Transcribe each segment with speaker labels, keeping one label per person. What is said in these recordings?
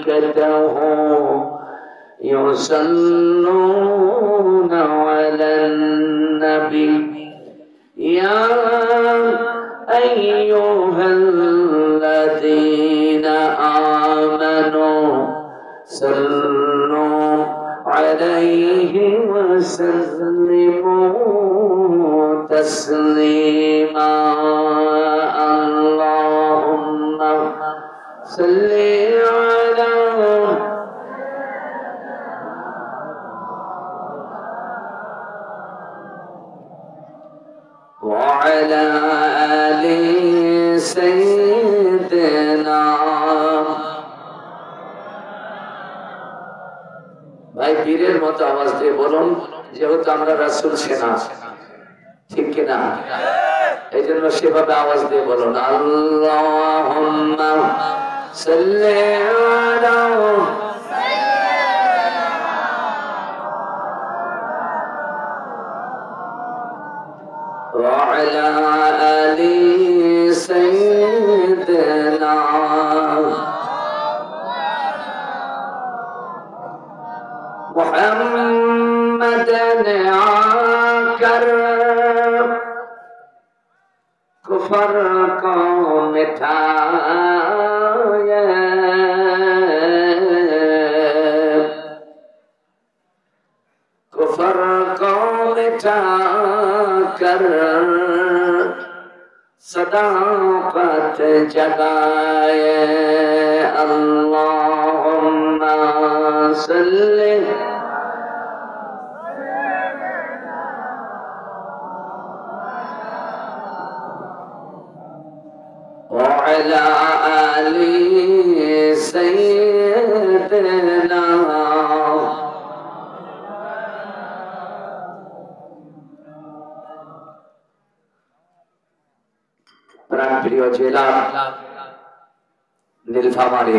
Speaker 1: وملائكته يصلون على النبي يا أيها الذين آمنوا صلوا عليه وسلموا تسليما اللهم صل على وعلى آل سيدنا ভাই পীরের মতো আওয়াজ দিয়ে বলুন যেহেতু আমরা রাসূল সেনা ঠিক কিনা এই জন্য সেভাবে আওয়াজ দিয়ে বলুন আল্লাহুম্মা সাল্লি আলা وعلى آل سيدنا محمد आकर कुफर को मिटाया कुफर को मिटा कर सदाकत जगाए अल्लाहुम्मा सल्ली وعلى آل سيدنا প্রিয় জেলা নীলফামারী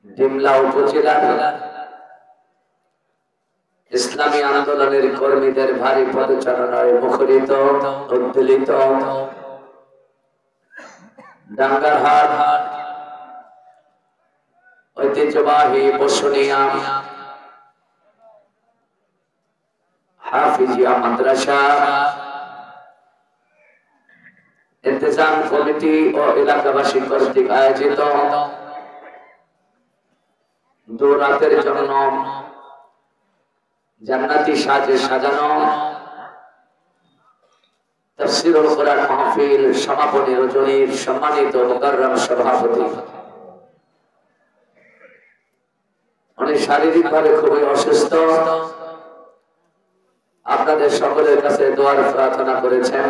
Speaker 1: ডিমলা উপজেলার ইসলামী আন্দোলনের কর্মীদের ভারী পদচারণায় মুখরিত উদ্বেলিত ডাঙ্গারহাট ঐতিহ্যবাহী বসুনিয়া হাফিজিয়া মাদ্রাসা इंतजाम कमिटी और इलाकावासी कर्तृक आयोजित दो रातेर जन्य জান্নাতি সাজে সাজানো তাফসীরুল কুরআন মাহফিল সমাপনী রজনীর সম্মানিত মুকাররম সভাপতি উনি শারীরিকভাবে খুবই অসুস্থ আপনাদের সকলের কাছে দোয়ার প্রার্থনা করেছেন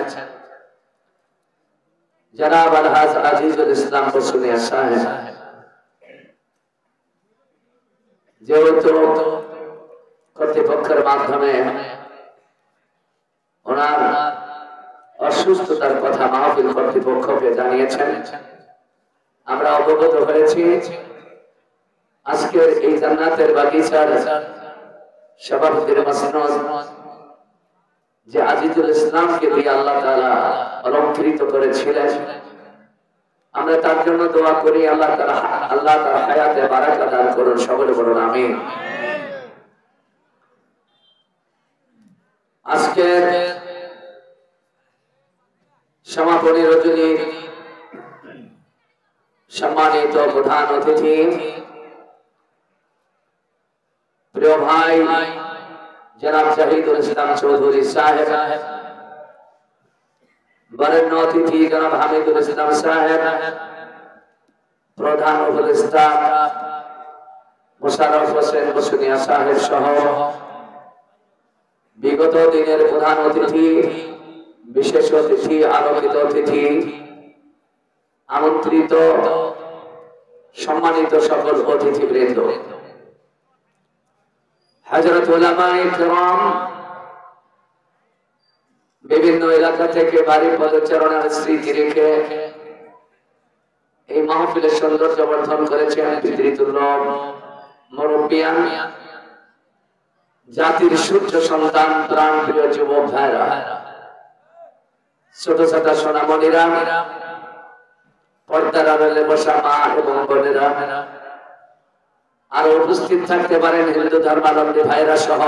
Speaker 1: जनाब अलहाज अजीजुल इस्लाम बसुनिया साहेब যেহেতু কর্তৃপক্ষের মাধ্যমে ওনার অসুস্থতার কথা মাহফিল কর্তৃপক্ষকে জানিয়েছেন আমরা অবগত হয়েছি আজকের এই জান্নাতের বাগিচার সভাপতির মাসনুদ যে আজিজুল ইসলামকে দিয়ে আল্লাহ তাআলা অলংকৃত করেছিলেন আমরা তার জন্য দোয়া করি আল্লাহ তার হায়াতে বারাকা দান করুন সকলে বলুন আমিন আজকে সমাপনী রজনীর সম্মানিত প্রধান অতিথি প্রিয় ভাই जनाब शहीदुल इस्लाम चौधरी साहेब वरेण्य अतिथि जनाब हामिदुल इस्लाम साहेब प्रधान उपदेष्टा मुशारफ হোসেন বসুনিয়া साहेब सह विगत दिनेर प्रधान अतिथि विशेष अतिथि आलोकित अतिथि आमंत्रित सम्मानित सकल अतिथिवृंद हजरत उलामाए किराम विभिन्न एलाका থেকে ভারী পদচারণার স্মৃতি রেখে এই মাহফিলের সৌন্দর্য বর্ধন করেছেন পিতৃতুল্য মুরব্বিয়ান জাতির সূর্য সন্তান প্রাণপ্রিয় যুবক ভাইরা ছোট ছোট সোনামণিরা পর্দার আড়ালে বসা মা এবং বোনেরা, আর উপস্থিত থাকতে পারেন হিন্দু ধর্মাবলম্বী ভাইরা সহ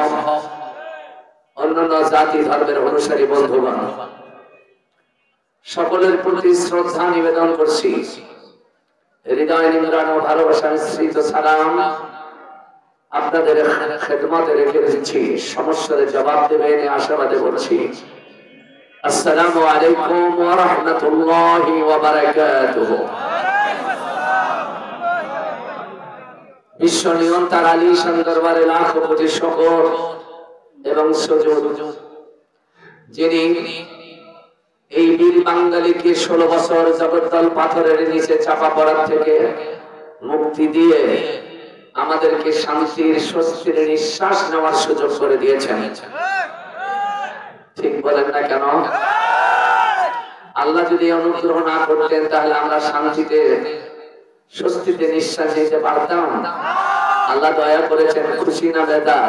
Speaker 1: অন্যান্য জাতি ধর্মের অনুসারী বন্ধুগণ, সকলের প্রতি শ্রদ্ধা নিবেদন করছি। হৃদয় নিংড়ানো ভালোবাসা মিশ্রিত সালাম আপনাদের খেদমতে রেখে দিচ্ছি। সমস্যার জবাব দেবেন আশাবাদে বলছি, আসসালামু আলাইকুম ওয়া রাহমাতুল্লাহি ওয়া বারাকাতুহু। বিশ্ব নিয়ন্তার আলীশান দরবারে লাখো কোটি শুকর এবং সুজুদ, যিনি এই বীর বাঙালিকে 16 বছর জগদ্দল পাথরের নিচে চাপা পড়ার থেকে মুক্তি দিয়ে আমাদেরকে শান্তির স্বস্তির নিঃশ্বাস নেওয়ার সুযোগ করে দিয়েছেন। ঠিক বলেন না কেন? আল্লাহ যদি অনুগ্রহ না করতেন তাহলে আমরা শান্তিতে স্বস্তিতে নিঃশ্বাস নিতে পারতাম? আল্লাহ দয়া করেছেন, খুশি না বেদার?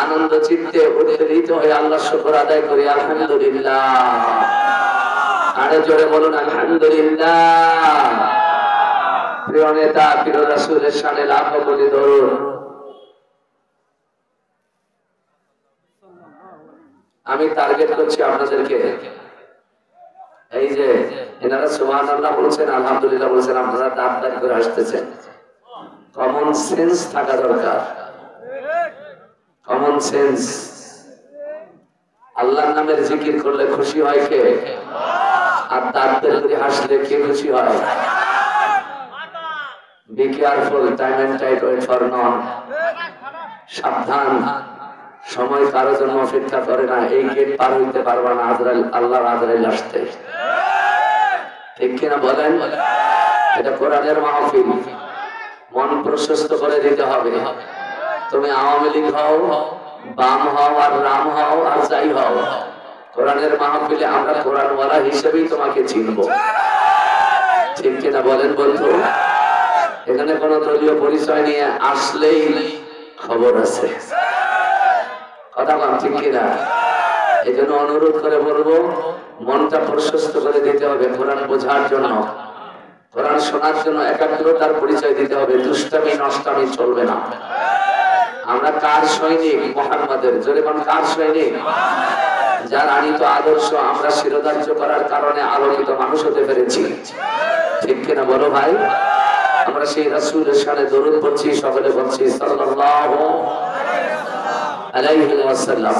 Speaker 1: আনন্দ চিত্তে উদ্বেলিত হয়ে আল্লাহ শুকর আদায় করি আলহামদুলিল্লাহ। আরো জোরে বলুন আলহামদুলিল্লাহ। প্রিয় নেতা প্রিয় রাসূলের শানে লাখো কোটি দরুদ। আমি টার্গেট করছি আপনাদেরকে, এই যে এনারা সুবহানাল্লাহ বলছেন, আলহামদুলিল্লাহ বলছেন, আপনারা দাঁড় করে আসতেছেন। কমন সেন্স থাকা দরকার, কমন সেন্স। আল্লাহর নামের জিকির করলে খুশি হয় কে? আর দাঁত বের করে হাসলে কে খুশি হয়? Be careful, time and tide wait for none. সাবধান, সময় কারো জন্য অপেক্ষা করে না। এই গেট পার হইতে পারবা না আজরাইল, আল্লাহর আজরাইল আসতে। ঠিক কিনা বলেন? এটা কোরআনের মাহফিল, মন প্রশস্ত করে দিতে হবে। তুমি আওয়ামী লীগ হও, বাম হও, আর রাম হও, আর যাই হও, কোরআনের মাহফিলে আমরা কোরআনওয়ালা হিসেবেই তোমাকে চিনব। ঠিক কিনা বলেন বন্ধু? এখানে কোন দলীয় পরিচয় নিয়ে আসলেই খবর আছে, কথা বল, ঠিক কিনা? এই জন্য অনুরোধ করে বলবো, মনটা প্রশস্ত করে দিতে হবে কোরআন বোঝার জন্য, কোরআন শোনার জন্য একাগ্রতার পরিচয় দিতে হবে। দুষ্টামি নষ্টামি চলবে না। আমরা কার সৈনিক? মুহাম্মাদের। জোরে বল, কার সৈনিক? যার আনিত আদর্শ আমরা শিরোধার্য করার কারণে আলোকিত মানুষ হতে পেরেছি। ঠিক কিনা বলো ভাই? আমরা সেই রাসূলের শানে দরুদ পড়ছি, সকলে বলছি সাল্লাল্লাহু আলাইহি ওয়াসাল্লাম।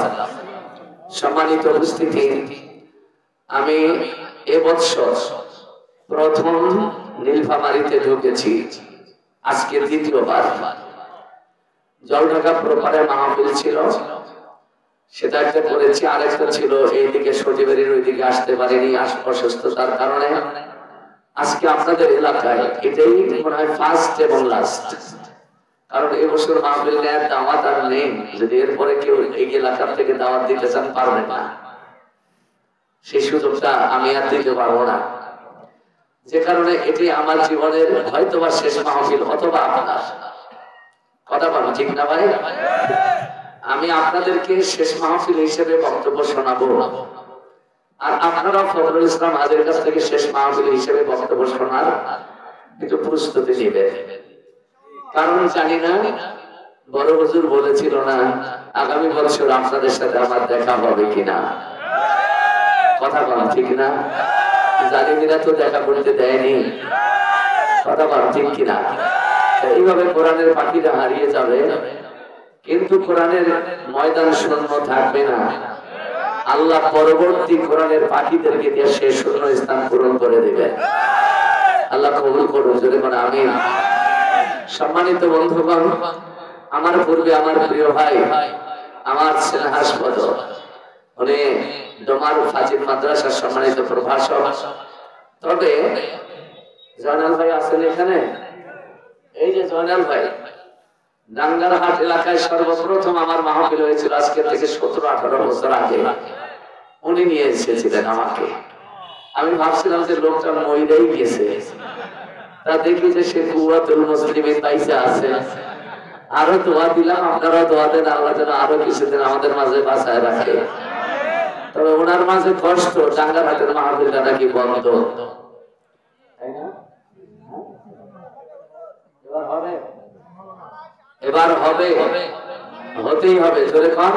Speaker 1: সম্মানিত উপস্থিতি, আমি এবছর প্রথম নীলফামারীতে ঢুকেছি, আজকে দ্বিতীয়বার। জলঢাকা প্রপারে মাহফিল ছিল, সেটা একটা করেছি। আরেকটা ছিল এইদিকে সজিবাড়ির ওইদিকে আসতে পারিনি অসুস্থতার কারণে। আজকে আপনাদের এলাকায়, এটাই মনে হয় ফার্স্ট এবং লাস্ট। কারণ এবছর মাহফিল নেয়ার দাওয়াত আর নেই। যদি এরপরে কেউ এই এলাকার থেকে দাওয়াত দিতে চান পারবেন না, সেই সুযোগটা আমি আর দিতে পারবো না। যে কারণে এটি আমার জীবনের হয়তোবা শেষ মাহফিল, অথবা আপনার। কথা বলো, ঠিক না ভাই? আমি আপনাদেরকে শেষ মাহফিল হিসেবে বক্তব্য শোনাবো, আর আপনারা ফজলুল ইসলাম হাজীর কাছ থেকে শেষ মাহফিল হিসেবে বক্তব্য শোনার একটু প্রস্তুতি নেবেন। কারণ জানি না, বড় হুজুর বলেছিল না আগামী বছর আপনাদের সাথে আমার দেখা হবে কিনা। কথা বল, ঠিক না? জালিমিরা তো দেখা করতে দেয়নি। কথা বল, ঠিক কিনা? এইভাবে কোরআনের পাখিটা হারিয়ে যাবে, কিন্তু কোরআনের ময়দান শূন্য থাকবে না। আল্লাহ পরবর্তী কোরআনের পাখিদেরকে দিয়ে সে শূন্য স্থান পূরণ করে দেবেন। আল্লাহ কবুল করুন, যদি মানে আমিন। সম্মানিত বন্ধুগণ, আমার পূর্বে আমার প্রিয় ভাই, আমার ছেলে হাসপাত, উনি ডোমার ফাজিল মাদ্রাসার সম্মানিত প্রভাষক। তবে জয়নাল ভাই আছেন এখানে, এই যে জয়নাল ভাই, ডাঙ্গারহাট এলাকায় সর্বপ্রথম আমার মাহফিল হয়েছিল আজকে থেকে 17-18 বছর আগে। উনি নিয়ে এসেছিলেন আমাকে। আমি ভাবছিলাম যে লোকটা মইরাই গেছে, তা দেখি যে সে কুওয়াতুল মুসলিমিন বাইসে আছে। আরো দোয়া দিলাম, আপনারা দোয়া দেন আল্লাহ যেন আরো কিছুদিন আমাদের মাঝে বাঁচায় রাখে। তবে ওনার মাঝে কষ্ট, ডাঙ্গারহাটের মাহফিলটা নাকি বন্ধ। এবার হবে, হতেই হবে। জোরে কর,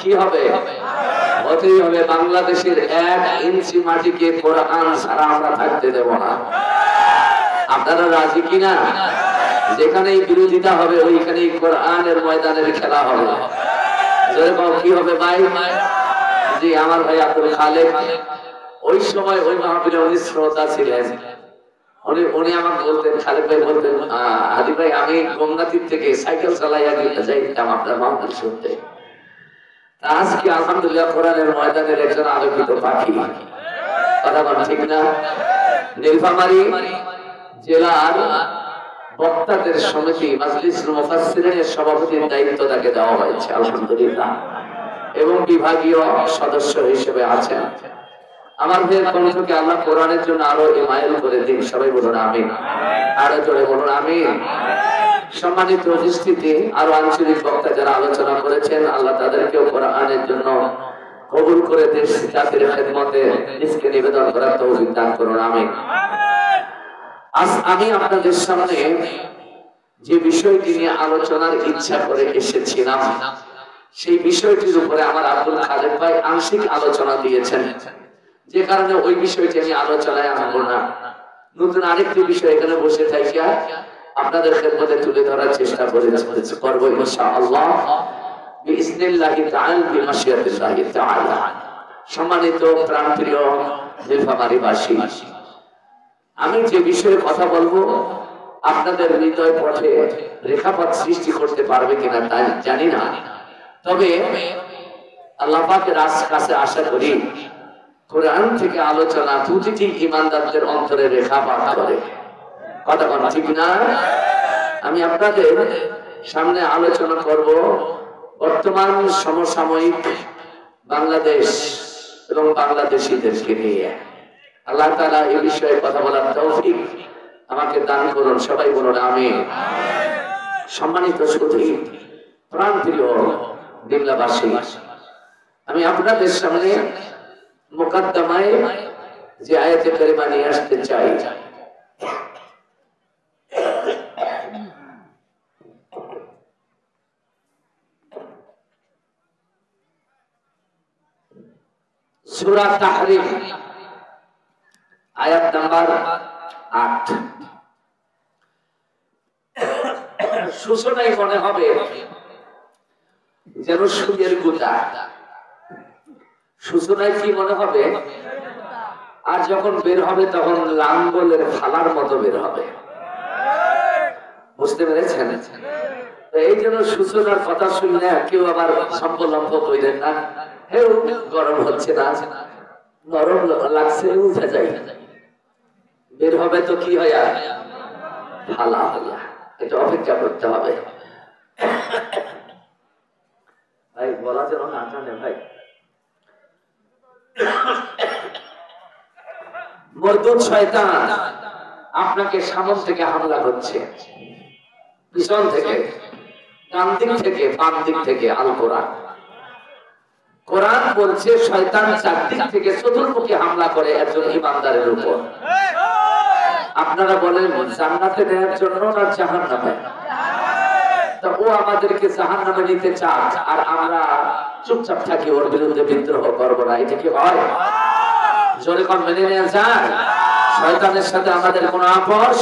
Speaker 1: কি হবে? হতেই হবে। বাংলাদেশের 1 ইঞ্চি মাটিকে কোরআন ছাড়া আমরা থাকতে দেব না। আপনারা রাজি কিনা? যেখানেই বিরোধিতা হবে ওইখানেই কোরআনের ময়দানের খেলা হবে। জোরে কর, কি হবে ভাই? জি, আমার ভাই আব্দুল খালেক ওই সময় ওই মাহফিলে উনি শ্রোতা ছিলেন। উনি আমাকে বলতেন, খালেক ভাই বলতেন, হাদি ভাই আমি গঙ্গাতীর থেকে সাইকেল চালাইয়া যাইতাম আপনার মাহফিল শুনতে। আজকে আলহামদুলিল্লাহ কোরআনের ময়দানের একজন আলোকিত পাখি। কথা বল ঠিক না? নীলফামারী জেলার বক্তাদের সমিতি মাজলিসুল মুফাসসিরিনের সভাপতির দায়িত্ব তাকে দেওয়া হয়েছে আলহামদুলিল্লাহ, এবং বিভাগীয় সদস্য হিসেবে আছেন। আমার ভাইয়ের কণ্ঠকে আল্লাহ কোরআনের জন্য আরো ইমাইল করে দিন। সবাই বলুন আমিন। আরো জোরে বলুন আমিন। সম্মানিত উপস্থিতি, আরো আঞ্চলিক বক্তা যারা আলোচনা করেছেন, আল্লাহ তাদেরকেও কোরআনের জন্য কবুল করে দেশ জাতির খেদমতে নিজকে নিবেদন করার তৌফিক দান করুন আমিন। আজ আমি আপনাদের সামনে যে বিষয়টি নিয়ে আলোচনার ইচ্ছা করে এসেছিলাম, সেই বিষয়টির উপরে আমার আব্দুল খালেক ভাই আংশিক আলোচনা দিয়েছেন, যে কারণে ওই বিষয়টি আমি আলোচনায় আনবো না। নতুন আরেকটি বিষয় এখানে বসে থাকিয়া আপনাদের খেদমতে তুলে ধরার চেষ্টা করবো ইনশাআল্লাহ বিইজনিল্লাহি তাআলা বিমাশিয়াতিল্লাহি তাআলা। সম্মানিত প্রাণপ্রিয় নীলফামারীবাসী, আমি যে বিষয়ে কথা বলবো আপনাদের হৃদয় পথে রেখাপাত সৃষ্টি করতে পারবে কিনা তা জানি না, তবে আল্লাহ পাকের কাছে আশা করি কোরআন থেকে আলোচনা প্রতিটি ঈমানদারদের অন্তরে রেখাপাত করে। কথা বল ঠিক না? আমি আপনাদের সামনে আলোচনা করব বর্তমান সমসাময়িক বাংলাদেশ এবং বাংলাদেশীদেরকে নিয়ে। আল্লাহ তাআলা এই বিষয়ে কথা বলার তৌফিক আমাকে দান করুন। সবাই বলুন আমিন। সম্মানিত সুধী, প্রাণপ্রিয় দিল্লাবাসী, আমি আপনাদের সামনে মুকাদ্দমায় যে আয়াতে কারিমা নিয়ে আসতে চাই, সূরা তাহরীম আয়াত নাম্বার 8। সূচনায় মনে হবে যেন সুয়ের গুদা। সূচনায় কি মনে হবে? আর যখন বের হবে তখন লাঙ্গলের ফালার মতো বের হবে। বুঝতে পেরেছেন? এই জন্য সূচনার কথা শুনলে কেউ আবার সম্পলম্ব কইলেন না, হেউ গরম হচ্ছে না, নরম লাগছে, উঠে যায়। বের হবে তো কি হয়? ফালা হইয়া। এটা অপেক্ষা করতে হবে ভাই, বলা যেন না জানে ভাই। মরদুদ শয়তান আপনাকে সামনে থেকে হামলা করছে, পিছন থেকে, ডান দিক থেকে, বাম দিক থেকে। আল কোরআন বলছে শয়তান চারদিক থেকে চতুর্মুখী হামলা করে একজন ঈমানদারের উপর। আপনারা বলেন জান্নাতে নেওয়ার জন্য না জাহান্নামে? তা ও আমাদেরকে জাহান্নামে নিতে চান আর আমরা চুপচাপ থাকি, ওর বিরুদ্ধে বিদ্রোহ করবো না, এটা কি হয়? জোরে কোন মেনে নেওয়া যায়? শয়তানের সাথে আমাদের কোনো আপোষ?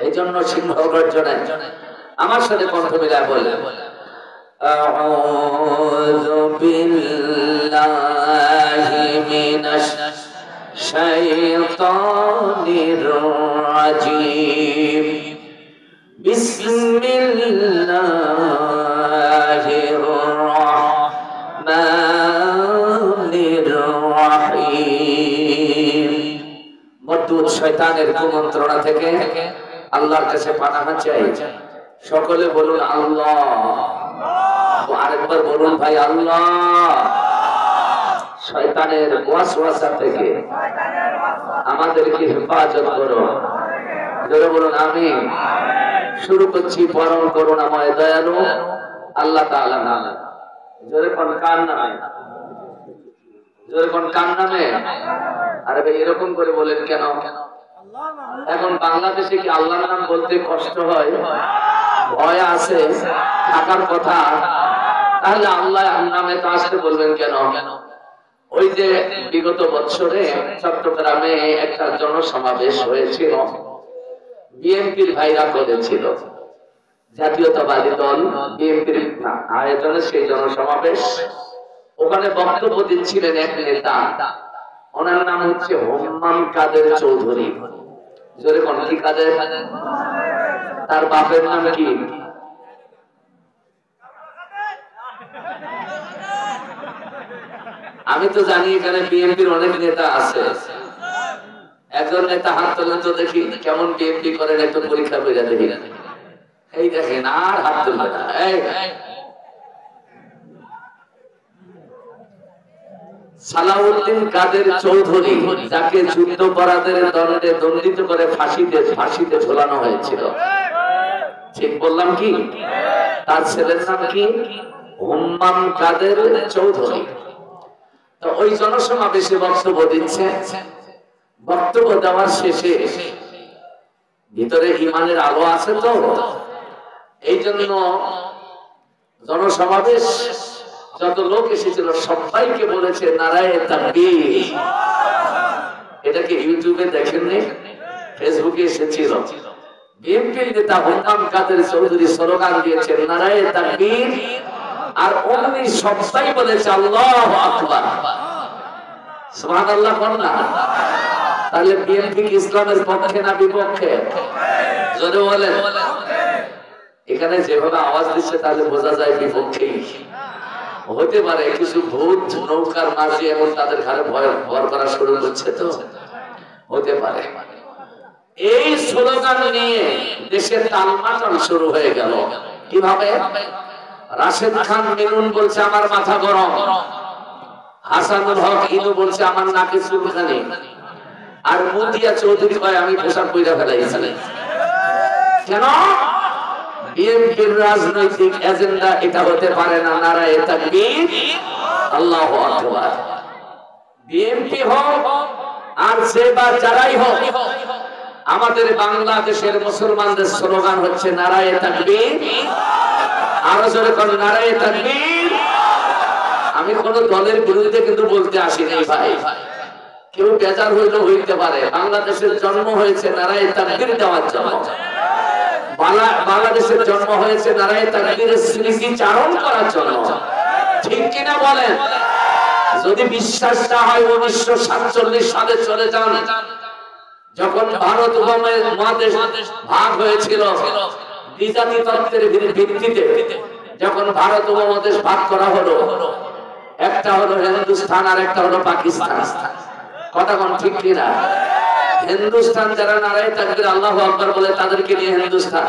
Speaker 1: এই জন্য সিংহ গর্জনে আমার সাথে কণ্ঠ মিলায় বলে, আউযু বিল্লাহি মিনাশ শাইতানির রাজীম, বিসমিল্লাহির রাহমানির রাহিম। মরদুদ শয়তানের কুমন্ত্রণা থেকে আল্লাহর কাছে পানাহ চাই। সকলে বলুন আল্লাহ। আরেকবার বলুন ভাই আল্লাহ। শয়তানের ওয়াসওয়াসা থেকে আমাদেরকে হেফাজত করো। জোরে বলুন আমিন। শুরু করছি পরম করুণাময় দয়ালু আল্লাহ তাআলা নামে। জোরে কোন কার নামে? জোরে কোন কার নামে? আরে ভাই এরকম করে বলেন কেন? এখন বাংলাদেশে কি আল্লাহর নাম বলতে কষ্ট হয়, ভয় আছে, থাকার কথা, তাহলে আল্লাহ নামে তো আসতে বলবেন কেন? ওই যে বিগত বছরে চট্টগ্রামে একটা জনসমাবেশ হয়েছিল, বিএনপির ভাইরা করেছিল, জাতীয়তাবাদী দল বিএনপির আয়োজনে সেই জনসমাবেশ। ওখানে বক্তব্য দিচ্ছিলেন এক নেতা, ওনার নাম হচ্ছে হোম্মাম কাদের চৌধুরী। জোরে কোন কি কাদের? তার বাপের নাম কি? আমি তো জানি এখানে বিএনপির অনেক নেতা আছে, একজন নেতা হাত তোলেন তো দেখি, কেমন বিএনপি করেন একটু পরীক্ষা করে দেখি। এই দেখেন, আর হাত তুলবে না। সালাউদ্দিন কাদের চৌধুরী, যাকে যুদ্ধাপরাধের দণ্ডে দণ্ডিত করে ফাঁসিতে ঝোলানো হয়েছিল, ঠিক বললাম কি? তার ছেলের নাম কি? হোম্মাম কাদের চৌধুরী। তো ওই জনসমাবেশে বক্তব্য দিচ্ছে, বক্তব্য দেওয়ার শেষে ভিতরে ইমানের আলো আছে তো, এই জন্য জনসমাবেশ যত লোক এসেছিল সবাইকে বলেছে নারায়ে তাকবীর। এটাকে ইউটিউবে দেখেননি, ফেসবুকে এসেছিল। বিএনপির নেতা হোম্মাম কাদের চৌধুরী স্লোগান দিয়েছেন নারায়ে তাকবীর, আর অমনি সবাই বলেছে আল্লাহু আকবার। সুবহানাল্লাহ কোন না? তাহলে বিএনপি কি ইসলামের পক্ষে না বিপক্ষে? জোরে বলেন। এখানে যেভাবে আওয়াজ দিচ্ছে তাহলে বোঝা যায় বিপক্ষেই। হতে পারে কিছু ভূত নৌকার মাঝি এবং তাদের ঘরে ভর করা শুরু করছে, তো হতে পারে। এই স্লোগান নিয়ে দেশের টালমাটাল শুরু হয়ে গেল। কিভাবে? রাশেদ খান মিনুন বলছে আমার মাথা গরম, হাসানুল হক ইনু বলছে আমার নাকে চুলকানি, আর মুতিয়া চৌধুরী কয় আমি পোশাক কইরা ফেলাইছি। কেন? বিএনপির রাজনৈতিক এজেন্ডা এটা হতে পারে না নারায়ে তাকবীর, আল্লাহু আকবার। বিএনপি হোক আর যে বা যারাই হোক, আমাদের বাংলাদেশের মুসলমানদের স্লোগান হচ্ছে নারায়ে তাকবীর। আরো জোরে কোন নারায়ে তাকবীর। আমি কোন দলের বিরুদ্ধে কিন্তু বলতে আসিনি ভাই, কেউ বেজার হইলেও হইতে পারে। বাংলাদেশের জন্ম হয়েছে নারায়ে তাকবীর দেওয়ার জন্য, বাংলাদেশের জন্ম হয়েছে নারায়ে তাকবীরের স্মৃতিচারণ করার জন্য, ঠিক কিনা বলেন? যদি বিশ্বাস না হয় 1947 সালে চলে যান, যখন ভারত উপমহাদেশ ভাগ হয়েছিল দ্বিজাতি তত্ত্বের ভিত্তিতে, যখন ভারত উপমহাদেশ ভাগ করা হলো, একটা হলো হিন্দুস্তান আর একটা হলো পাকিস্তান। কথা কোন ঠিক কিনা? হিন্দুস্তান যারা নারায়ে তাকবীর আল্লাহু আকবার বলে তাদেরকে নিয়ে হিন্দুস্তান,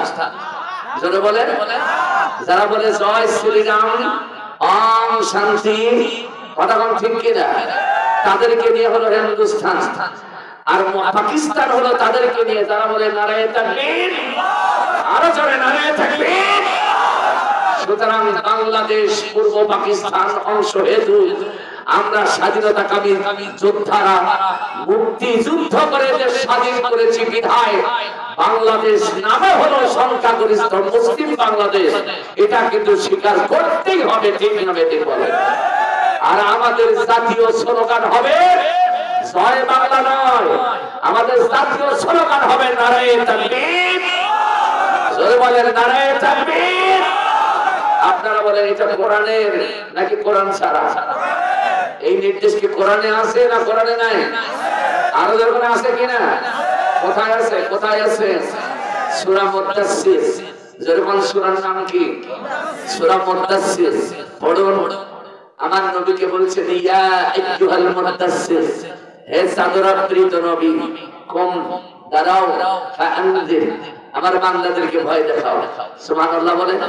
Speaker 1: যারা বলে যারা বলে জয় শ্রীরাম ওম শান্তি, কথা কোন ঠিক কিনা, তাদেরকে নিয়ে হলো হিন্দুস্তান। আর পাকিস্তান হলো তাদেরকে নিয়ে যারা বলে নারায়ে তাকবীর, আরো জোরে নারায়ে তাকবীর। সুতরাং বাংলাদেশ পূর্ব পাকিস্তান অংশ হেতু আমরা স্বাধীনতাকামী যোদ্ধারা মুক্তি যুদ্ধ করে দেশ স্বাধীন করেছি বিধায় বাংলাদেশ নামে হলো সংখ্যাগরিষ্ঠ মুসলিম বাংলাদেশ, এটা কিন্তু স্বীকার করতেই হবে, ঠিক না বেঠিক বলেন? আর আমাদের জাতীয় স্লোগান হবে জয় বাংলা নয়, আমাদের জাতীয় স্লোগান হবে নারায়ে তাকবীর। জোরে বলেন নারায়ে তাকবীর। আপনারা বলেন এটা কোরআনের নাকি কোরআন ছাড়া? এই নির্দেশ কি কোরআনে আছে না কোরআনে নাই? আরো যখন আছে কিনা? কোথায় আছে? কোথায় আছে? সূরা মুদ্দাসসির। যেরকম সূরার নাম কি? সূরা মুদ্দাসসির। পড়ুন। আমার নবীকে বলছেন ইয়া আইয়ুহাল মুদ্দাসসির, হে চাদরাবৃত নবী, কুম দাঁড়াও, ফাআনজির, আমার বান্দাদেরকে ভয় দেখাও। সুবহানাল্লাহ বলেন।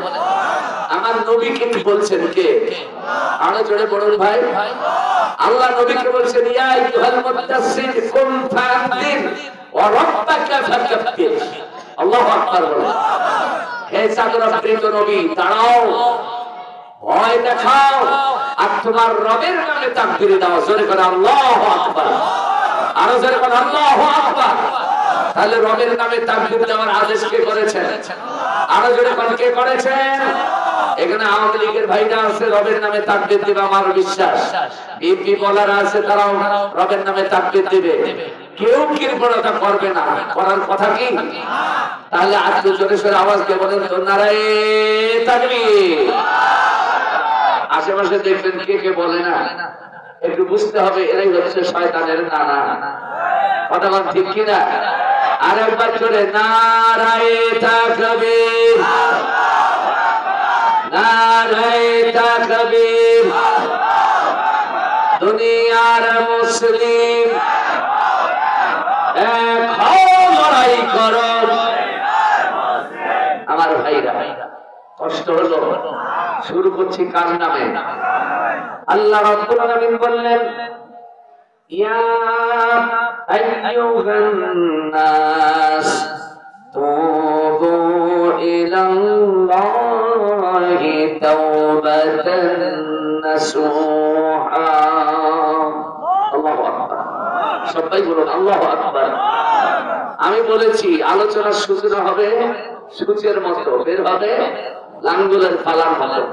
Speaker 1: আমার নবীকে কি বলছেন? কে? আরো জোরে বলুন ভাই। আল্লাহ নবীকে বলছেন ইয়া আইয়ুহাল মুদ্দাসসির কুম ফাআনজির ওয়া রাব্বাকা ফাকাব্বির। আল্লাহু আকবার বলেন। হে চাদরাবৃত নবী, দাঁড়াও, ভয় দেখাও, আর তোমার রবের নামে তাকবীর দাও। জোরে করে আল্লাহু আকবার। আরো জোরে করে আল্লাহু আকবার। তাহলে রবের নামে তাকবীর দেওয়ার আদেশ কে করেছেন? আরো জোরে কোন কে করেছেন? এখানে আওয়ামী লীগের ভাইরা আছে রবের নামে তাকবীর দিবে, আমার বিশ্বাস। বিএনপি বলারা আছে তারাও রবের নামে তাকবীর দিবে। কেউ কৃপণতা করবে না, করার কথা কি? তাহলে আজকে জোরে সোরে আওয়াজ দিয়ে বলেন তো নারায়ে তাকবীর। আশেপাশে দেখবেন কে কে বলে না, একটু বুঝতে হবে এরাই হচ্ছে শয়তানের নানা। কথা বল ঠিক কিনা? আর একবার জোরে নারায়ে তাকবীর, নারায়ে তাকবীর। দুনিয়ার মুসলিম এক হও, লড়াই করো। আমার ভাইরা কষ্ট হলো, শুরু করছি কার নামে? আল্লাহ রাব্বুল আলামিন বললেন ইয়া আইয়ুহান নাস তুবু ইলাল্লাহি তাওবাতান নাসুহা। আল্লাহু আকবার, সবাই বলুন আল্লাহু আকবার। আমি বলেছি আলোচনার সূচনা হবে সূচের মতো, বের হবে লাঙ্গলের পালার মতো।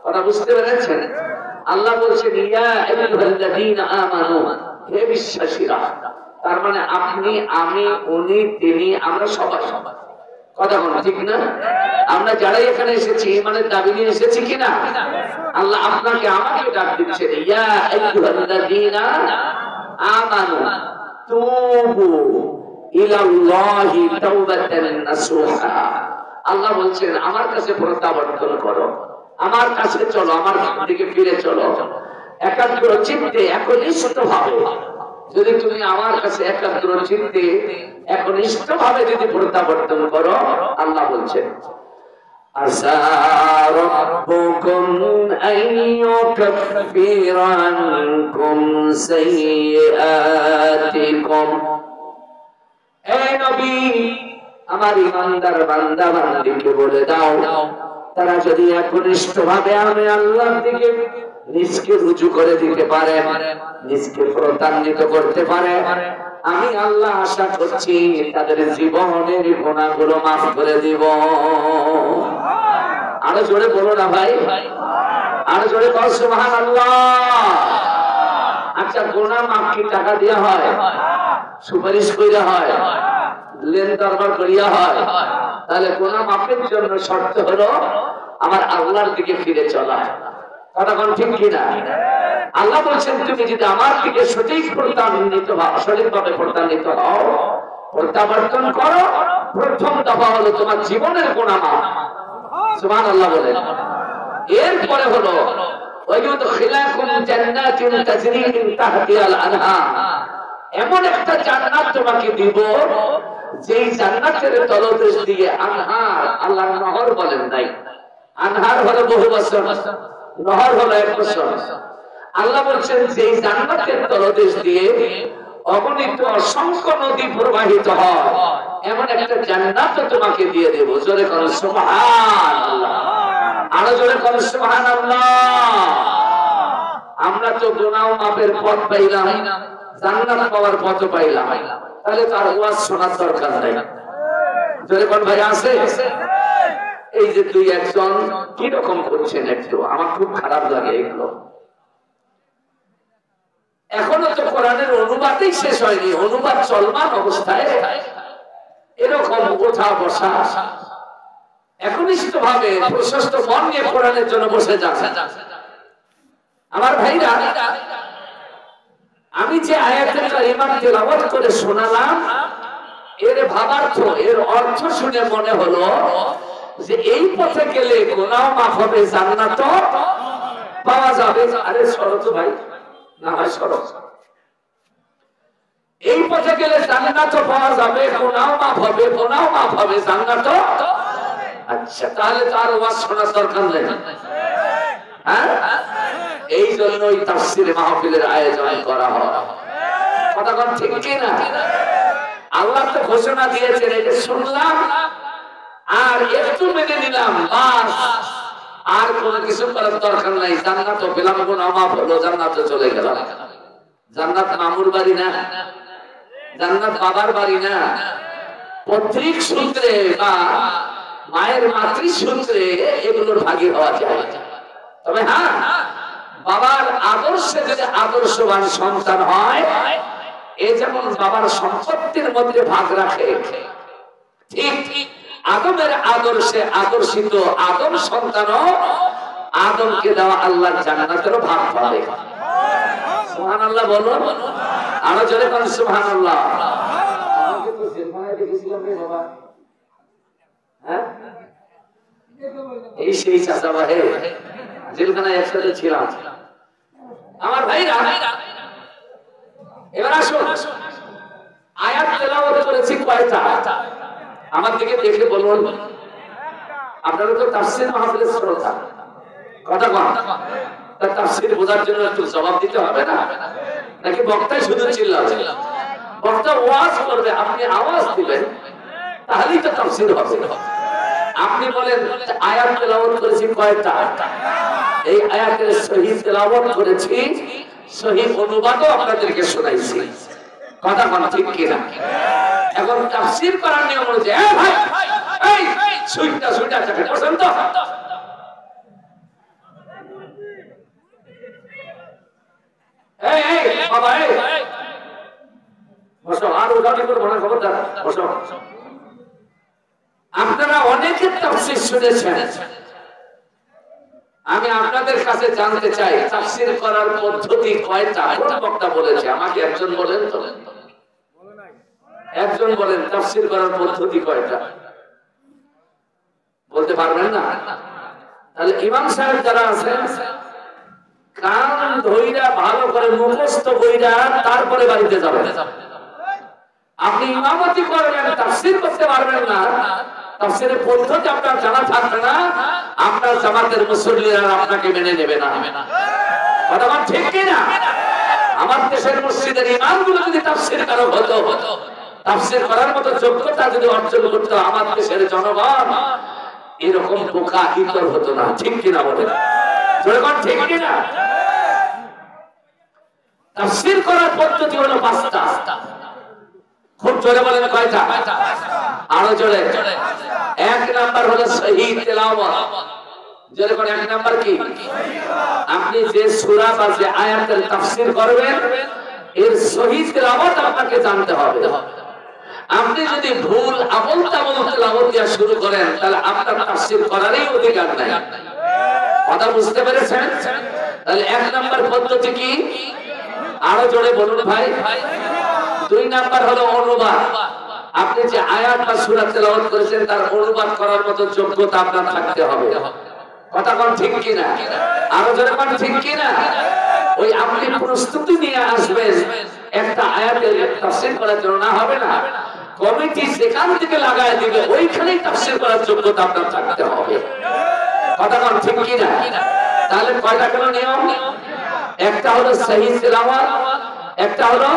Speaker 1: কথা বুঝতে পেরেছেন? আল্লাহ বলছেন ইয়া আইয়ুহাল্লাযীনা আমানু, হে বিশ্বাসীরা। তার মানে আপনি, আমি, উনি, তিনি, আমরা সবাই। কথা বল ঠিক না? আমরা যারাই এখানে এসেছি ইমানের দাবি নিয়ে এসেছি কিনা? আল্লাহ আপনাকে আমাকে ডাক দিচ্ছেন ইয়া আইয়ুহাল্লাযীনা আমানু তুবু ইলাল্লাহি তাওবাতান নাসুহা। আল্লাহ বলছেন আমার কাছে প্রত্যাবর্তন করো, আমার কাছে চলো, আমার দিকে ফিরে চলো একাগ্র চিত্তে, একনিষ্ঠ ভাবে। যদি তুমি আমার কাছে একাগ্র চিত্তে একনিষ্ঠ ভাবে যদি প্রত্যাবর্তন করো, আল্লাহ বলছেন আসা রাব্বুকুম আইয়ুকাফিরা আনকুম সাইয়্যাতিকুম। হে নবী, আমার ইমানদার বান্দা বান্দীকে বলে দাও, তারা যদি একনিষ্ঠ ভাবে আমি আল্লাহর দিকে নিজকে রুজু করে দিতে পারে, নিজকে প্রতান্বিত করতে পারে, আমি আল্লাহ আশা করছি তাদের জীবনের গুনাহগুলো মাফ করে দিব। আরো জোরে বলো না ভাই, আরো জোরে বল সুবহানাল্লাহ। আচ্ছা, গুনাহ মাফ কি টাকা দেয়া হয়? সুপারিশ কইরা হয়? লেন দরবার করিয়া হয়? তাহলে গুনাহ মাফের জন্য শর্ত হলো আমার আল্লাহর দিকে ফিরে চলা। কথা কোন ঠিক কিনা? আল্লাহ বলছেন তুমি যদি আমার দিকে সঠিকভাবে প্রত্যান্বিত হও, প্রত্যাবর্তন করো, প্রথম দফা হলো তোমার জীবনের গুনাহ মাফ। সুবহানাল্লাহ বলেন। এরপরে হলো ওয়ায়ুদখিলাকুম জান্নাতিন তাজরি মিন তাহতিহাল আনহার, এমন একটা জান্নাত তোমাকে দিব যেই জান্নাতের তলদেশ দিয়ে আনহার, আল্লাহ নহর বলেন নাই, আনহার হলো বহু বছর, নহর হলো এক বছর। আল্লাহ বলছেন যেই জান্নাতের তলদেশ দিয়ে অগণিত অসংখ্য নদী প্রবাহিত হয়, এমন একটা জান্নাত তোমাকে দিয়ে দেব। জোরে করো সুবহানাল্লাহ, আরো জোরে করো সুবহানাল্লাহ। আমরা তো গুনাহ মাফের পথ পাইলাম, জান্নাত পাওয়ার পথ পাইলাম, তাহলে তার ওয়াজ শোনার দরকার নাই। জোরে কোন ভাই আছে? এই যে দুই একজন কি রকম করছেন, একটু আমার খুব খারাপ লাগে এগুলো। এখনো তো কোরআনের অনুবাদই শেষ হয়নি, অনুবাদ চলমান অবস্থায় এরকম ওঠা বসা একনিষ্ঠ ভাবে প্রশস্ত মন নিয়ে কোরআনের জন্য বসে যাচ্ছে। আমার ভাইরা, আমি যে আয়াতের কারিমা তেলাওয়াত করে শোনালাম, এর ভাবার্থ, এর অর্থ শুনে মনে হলো যে এই পথে গেলে গুনাহ মাফ হবে, জান্নাত পাওয়া যাবে। আরে সরো তো ভাই, না হয় সরো। এই পথে গেলে জান্নাত পাওয়া যাবে, গুনাহ মাফ হবে, গুনাহ মাফ হবে, জান্নাত। আচ্ছা, তাহলে তো আর ওয়াজ শোনার দরকার নেই। হ্যাঁ, এই জন্যই তাফসীর মাহফিলের আয়োজন করা হয়। কথা কোন ঠিক কি না? আল্লাহ তো ঘোষণা দিয়েছেন, এটা শুনলাম আর একটু মেনে নিলাম, বাস আর কোনো কিছু করার দরকার নাই। জান্নাত পেলাম, গুনাহ মাফ হলো, জান্নাতে চলে গেলাম। জান্নাত মামুর বাড়ি না, জান্নাত বাবার বাড়ি না, পৈতৃক সূত্রে বা মায়ের মাতৃসূত্রে এগুলোর ভাগী হওয়া যায়। তবে হ্যাঁ, বাবার আদর্শে যদি আদর্শবান সন্তান হয়, এ যেমন বাবার সম্পত্তির মধ্যে ভাগ রাখে, ঠিক আদমের আদর্শে আদর্শিত আদম সন্তানও আদমকে দেওয়া আল্লাহর জান্নাতেরও ভাগ পাবে। সুবহানাল্লাহ বলুন, আরো জোরে বলুন সুবহানাল্লাহ। এই সেই চাচা ভাই, জেলখানায় একসাথে ছিলাম। আমার ভাইরা, এবার আসুন, আয়াত তেলাওয়াত করেছি কয়টা? আমার দিকে দেখে বলুন। আপনারা তো তাফসীর মাহফিলের শ্রোতা, কথা কন, তার তাফসীর বোঝার জন্য একটু জবাব দিতে হবে না? নাকি বক্তাই শুধু চিল্লাবে? বক্তা ওয়াজ করবে, আপনি আওয়াজ দিবেন, তাহলেই তো তাফসীর হবে। আপনি বলেন আয়াত তেলাওয়াত করেছি কয়টা? এই আয়াতের সহিহ তেলাওয়াত করেছি, সহিহ অনুবাদও আপনাদেরকে শোনাইছি, কথা কোন ঠিক কিনা? এখন তাফসীর করার নিয়ম অনুযায়ী এই ভাই, এই সুইটা সুইটা চাকে পছন্দ, এই এই বাবা, এই বসো, আর ওটাকে করবো না, খবরদার বসো। আপনারা অনেকে তাফসীর শুনেছেন, আমি আপনাদের কাছে জানতে চাই তাফসীর করার পদ্ধতি কয়টা? কোন বক্তা বলেছে? আমাকে একজন বলেন তো, একজন বলেন তাফসীর করার পদ্ধতি কয়টা? বলতে পারবেন না? তাহলে ইমাম সাহেব যারা আছেন, কান ধইরা ভালো করে মুখস্থ কইরা তারপরে বাড়িতে যাবেন। আপনি ইমামতি করবেন, তাফসীর করতে পারবেন না, তাফসীরের পদ্ধতি আপনার জানা থাকবে না, আপনার জামাতের মুসল্লিরা আপনাকে মেনে নেবে না। কথা বল ঠিক কি না? আমার দেশের মসজিদের ইমামগুলো যদি তাফসীর কারক হতো, তাফসীর করার মতো যোগ্যতা যদি অর্জন করতো আমার দেশের জনগণ, এরকম বোকা ইতর হতো না। ঠিক কিনা বলেন? জনগণ ঠিক কিনা? তাফসীর করার পদ্ধতি হলো 5টা। খুব জোরে বলেন কয়টা? আরো জোরে। 1 নাম্বার হলো সহিহ তেলাওয়াত। জোরে বলেন 1 নাম্বার কি? আপনি যে সূরা বা যে আয়াতের তাফসীর করবেন, এর সহিহ তেলাওয়াত আপনাকে জানতে হবে। আপনি যদি ভুল আবল তাবল তেলাওয়াত দিয়ে শুরু করেন, তাহলে আপনার তাফসীর করারই অধিকার নাই। কথা বুঝতে পেরেছেন? তাহলে 1 নাম্বার পদ্ধতি কি? আরো জোরে বলুন ভাই। 2 নাম্বার হলো অনুবাদ। আপনি যে আয়াত বা সূরা তেলাওয়াত করেছেন তার অনুবাদ করার মতো যোগ্যতা আপনার থাকতে হবে। কথা কোন ঠিক কিনা? আরো জোরে কোন ঠিক কিনা? ওই আপনি প্রস্তুতি নিয়ে আসবেন একটা আয়াতের তাফসীর করার জন্য, না হবে না। কমিটি যেখান থেকে লাগায় দিবে ওইখানেই তাফসীর করার যোগ্যতা আপনার থাকতে হবে। কথা কোন ঠিক কিনা? তাহলে কয়টা কেন নিয়ম? একটা হলো সহিহ তেলাওয়াত, একটা হলো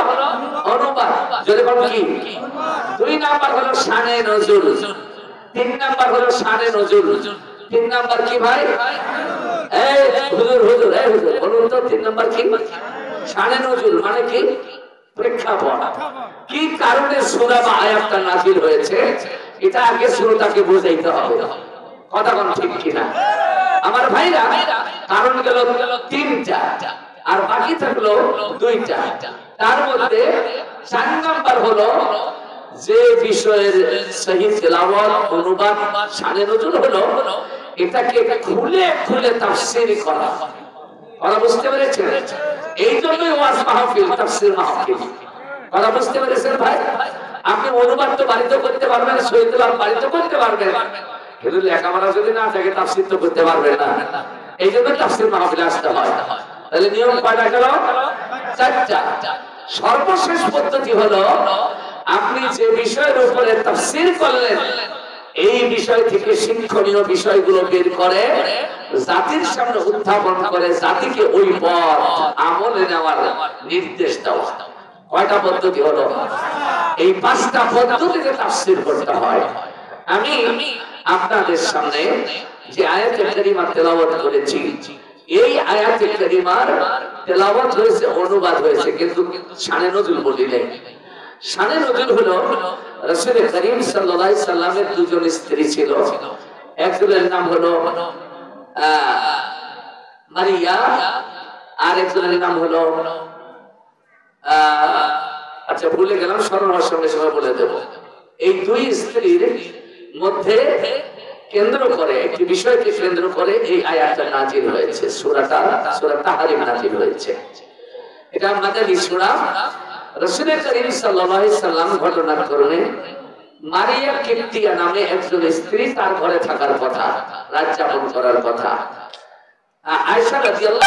Speaker 1: অনুবাদ। যদি কোন কি? 2 নাম্বার হলো শানে নজুল, 3 নাম্বার হলো শানে নজুল। 3 নাম্বার কি ভাই? এই হুজুর হুজুর, এই হুজুর বলুন তো 3 নাম্বার কি? শানে নজুল মানে কি? প্রেক্ষাপট। কি কারণে সূরা বা আয়াতটা নাযিল হয়েছে, এটা আগে শ্রোতাকে বোঝাইতে হবে। কথা কোন ঠিক কিনা? আমার ভাইরা, কারণ গেল 3টা আর বাকি থাকলো 2টা। তার মধ্যে 4 নাম্বার হলো যে বিষয়ের সহিহ তেলাওয়াত, অনুবাদ, শানে নজুল হলো, এটাকে খুলে খুলে তাফসীর করা। কথা বুঝতে পেরেছেন? এই জন্যই ওয়াজ মাহফিল, তাফসীর মাহফিল। কথা বুঝতে পেরেছেন ভাই? আপনি অনুবাদ তো বাড়িতে করতে পারবেন, সহিহ তেলাওয়াত বাড়িতে করতে পারবেন, কিন্তু লেখাপড়া যদি না থাকে তাফসীর তো করতে পারবেন না। এই জন্য তাফসীর মাহফিলে আসতে হয়। তাহলে নিয়ম কয়টা গেল? 4টা। সর্বশেষ পদ্ধতি হলো আপনি যে বিষয়ের উপরে তাফসীর করলেন, এই বিষয় থেকে শিক্ষণীয় বিষয়গুলো বের করে জাতির সামনে উত্থাপন করে জাতিকে ওই পথ আমলে নেওয়ার নির্দেশ দেওয়া। কয়টা পদ্ধতি হলো? এই 5টা পদ্ধতিতে তাফসীর করতে হয়। আমি আপনাদের সামনে যে আয়াতে কারিমা তেলাওয়াত করেছি, এই আয়াতে কারিমার তেলাওয়াত হয়েছে, অনুবাদ হয়েছে, কিন্তু শানে নজুল বলি নাই। শানে নজুল হলো রাসূল করিম সাল্লাল্লাহু আলাইহি সাল্লামের দুজন স্ত্রী ছিল। একজনের নাম হলো মারিয়া, আর একজনের নাম হলো আচ্ছা ভুলে গেলাম, স্মরণ হওয়ার সঙ্গে সঙ্গে বলে দেব। এই দুই স্ত্রীর মধ্যে কেন্দ্র করে একটি বিষয়কে কেন্দ্র করে এই আয়াতটা নাজিল হয়েছে, সূরা তাহরিম নাজিল হয়েছে। এটা মাদানী সূরা। রাসূল করিম সাল্লাল্লাহু আলাইহি সাল্লাম ঘটনাক্রমে মারিয়া কিপ্তিয়া নামে একজন স্ত্রী তার ঘরে থাকার কথা, রাত যাপন করার কথা। আয়েশা রাদিয়াল্লাহু